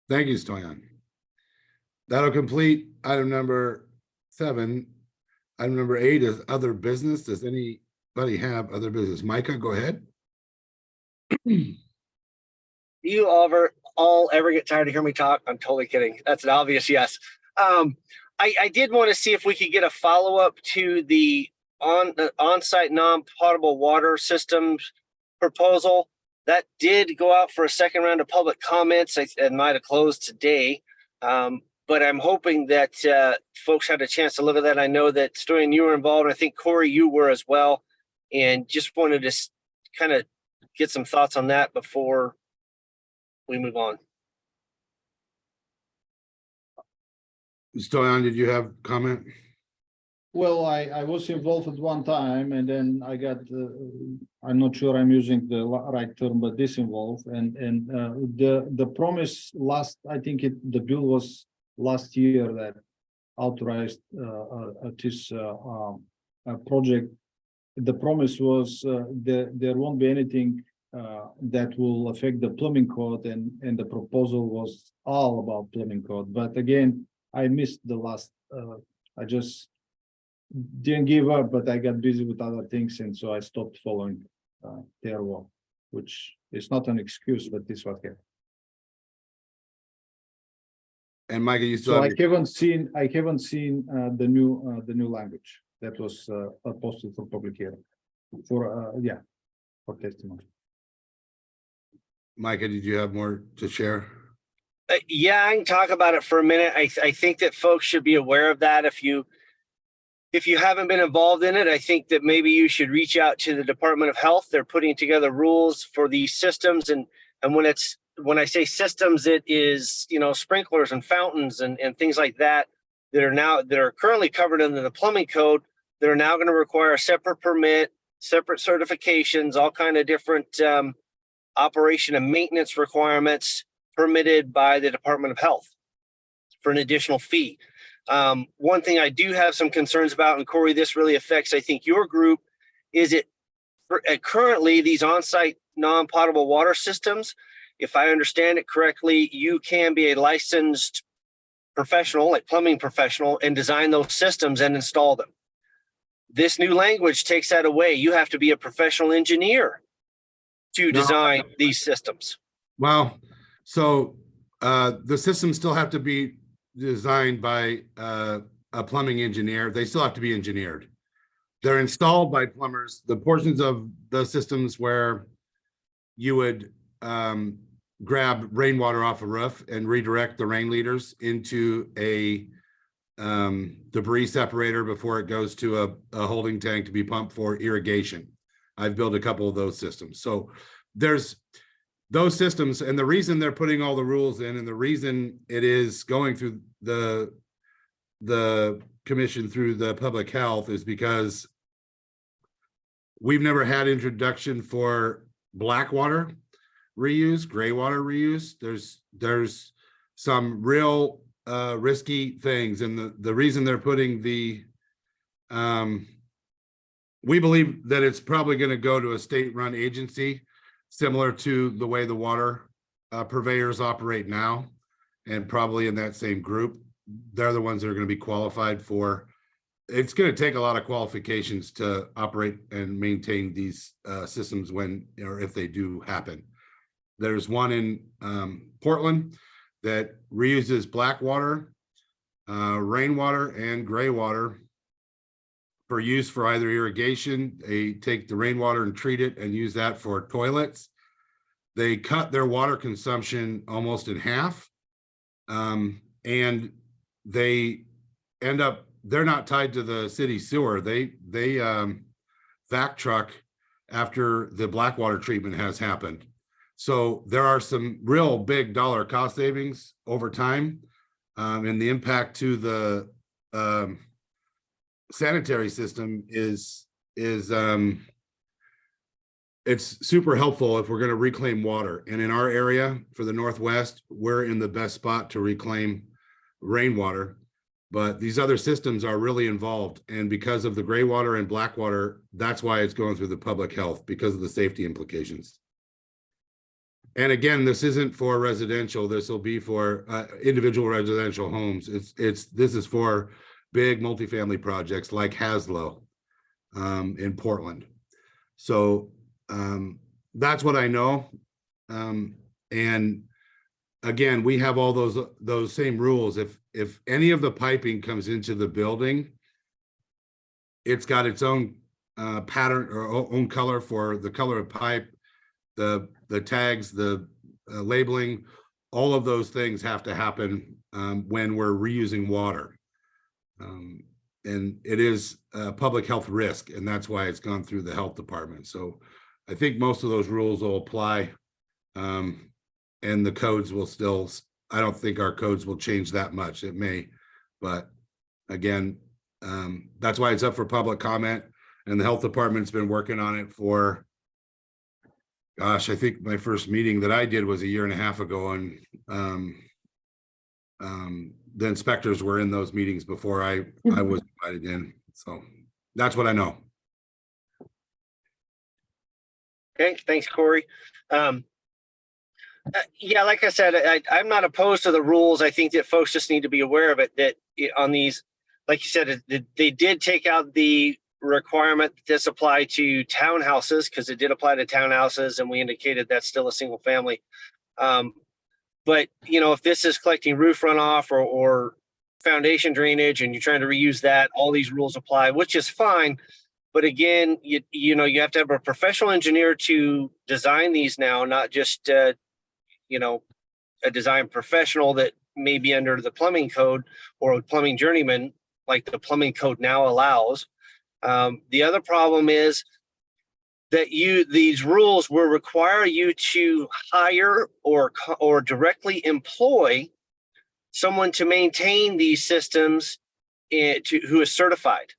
Thank you, Stoyan. That'll complete item number 7. Item number 8 is other business. Does anybody have other business? Micah, go ahead. You all ever get tired of hearing me talk? I'm totally kidding. That's an obvious yes. I did want to see if we could get a follow-up to the on-site non-potable water systems proposal. That did go out for a second round of public comments. It might have closed today. But I'm hoping that folks had a chance to look at that. I know that Stoyan, you were involved. I think Corey, you were as well. And just wanted to kind of get some thoughts on that before we move on. Stoyan, did you have comment? Well, I was involved at one time, and then I got, I'm not sure I'm using the right term, but disinvolved. And the promise I think the bill was last year that authorized this project. The promise was there won't be anything that will affect the plumbing code, and the proposal was all about plumbing code. But again, I missed the last, I just didn't give up, but I got busy with other things, and so I stopped following their work, which is not an excuse, but this was here. And Micah, you still So have I haven't seen the new language that was posted for public hearing for testimony. Micah, did you have more to share? Yeah, I can talk about it for a minute. I think that folks should be aware of that. If you haven't been involved in it, I think that maybe you should reach out to the Department of Health. They're putting together rules for these systems, and when when I say systems, it is, sprinklers and fountains and things like that that are currently covered under the plumbing code that are now going to require a separate permit, separate certifications, all kind of different operation and maintenance requirements permitted by the Department of Health for an additional fee. One thing I do have some concerns about, and Corey, this really affects, I think, your group, is currently these on-site non-potable water systems, if I understand it correctly, you can be a licensed professional, like plumbing professional, and design those systems and install them. This new language takes that away. You have to be a professional engineer to design these systems. Well, so the systems still have to be designed by a plumbing engineer. They still have to be engineered. They're installed by plumbers. The portions of the systems where you would grab rainwater off a roof and redirect the rain leaders into a debris separator before it goes to a holding tank to be pumped for irrigation. I've built a couple of those systems. So there's those systems, and the reason they're putting all the rules in, and the reason it is going through the commission through the public health, is because we've never had introduction for black water reuse, gray water reuse. There's some real risky things, and the reason they're putting the we believe that it's probably going to go to a state-run agency similar to the way the water purveyors operate now, and probably in that same group. They're the ones that are going to be qualified for. It's going to take a lot of qualifications to operate and maintain these systems when or if they do happen. There's one in Portland that reuses black water, rainwater, and gray water for use for either irrigation. They take the rainwater and treat it and use that for toilets. They cut their water consumption almost in half. And they end up, they're not tied to the city sewer. They vac truck after the black water treatment has happened. So there are some real big dollar cost savings over time, and the impact to the sanitary system is it's super helpful if we're going to reclaim water. And in our area for the Northwest, we're in the best spot to reclaim rainwater, but these other systems are really involved. And because of the gray water and black water, that's why it's going through the public health, because of the safety implications. And again, this isn't for residential. This will be for individual residential homes. This is for big multifamily projects like Haslow in Portland. So that's what I know. And again, we have all those same rules. If any of the piping comes into the building, it's got its own pattern or own color for the color of pipe, the tags, the labeling. All of those things have to happen when we're reusing water. And it is a public health risk, and that's why it's gone through the health department. So I think most of those rules will apply, and the codes will still, I don't think our codes will change that much. It may, but again, that's why it's up for public comment, and the health department's been working on it for, gosh, I think my first meeting that I did was 1.5 years ago, and the inspectors were in those meetings before I was invited in. So that's what I know. Okay, thanks, Corey. Yeah, like I said, I'm not opposed to the rules. I think that folks just need to be aware of it, that on these, like you said, they did take out the requirement that this apply to townhouses, because it did apply to townhouses, and we indicated that's still a single family. But if this is collecting roof runoff or foundation drainage and you're trying to reuse that, all these rules apply, which is fine. But again, you have to have a professional engineer to design these now, not just a design professional that may be under the plumbing code or a plumbing journeyman, like the plumbing code now allows. The other problem is that these rules will require you to hire or directly employ someone to maintain these systems who is certified.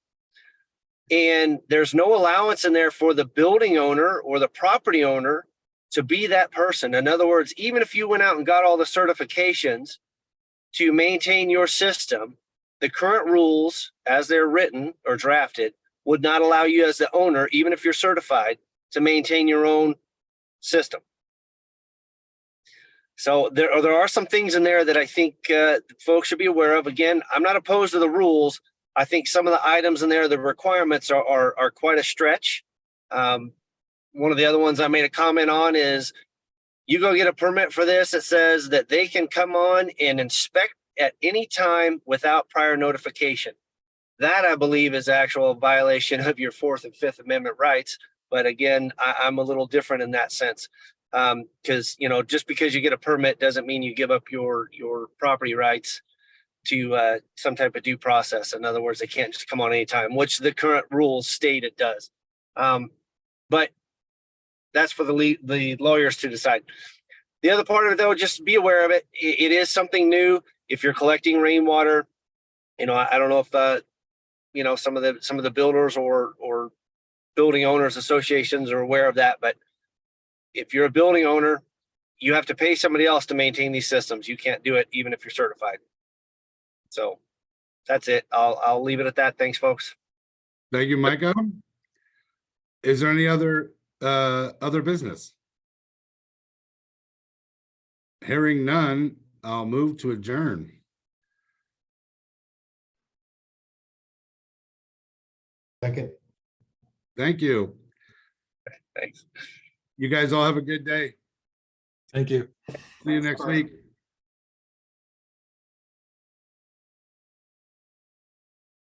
And there's no allowance in there for the building owner or the property owner to be that person. In other words, even if you went out and got all the certifications to maintain your system, the current rules as they're written or drafted would not allow you as the owner, even if you're certified, to maintain your own system. So there are some things in there that I think folks should be aware of. Again, I'm not opposed to the rules. I think some of the items in there, the requirements are quite a stretch. One of the other ones I made a comment on is you go get a permit for this. It says that they can come on and inspect at any time without prior notification. That, I believe, is actual violation of your 4th and 5th Amendment rights. But again, I'm a little different in that sense. Because, just because you get a permit doesn't mean you give up your property rights to some type of due process. In other words, they can't just come on anytime, which the current rules state it does. But that's for the lawyers to decide. The other part of it, though, just be aware of it. It is something new. If you're collecting rainwater, I don't know if some of the builders or building owners associations are aware of that, but if you're a building owner, you have to pay somebody else to maintain these systems. You can't do it even if you're certified. So that's it. I'll leave it at that. Thanks, folks. Thank you, Micah. Is there any other business? Hearing none, I'll move to adjourn. Second. Thank you. Thanks. You guys all have a good day. Thank you. See you next week.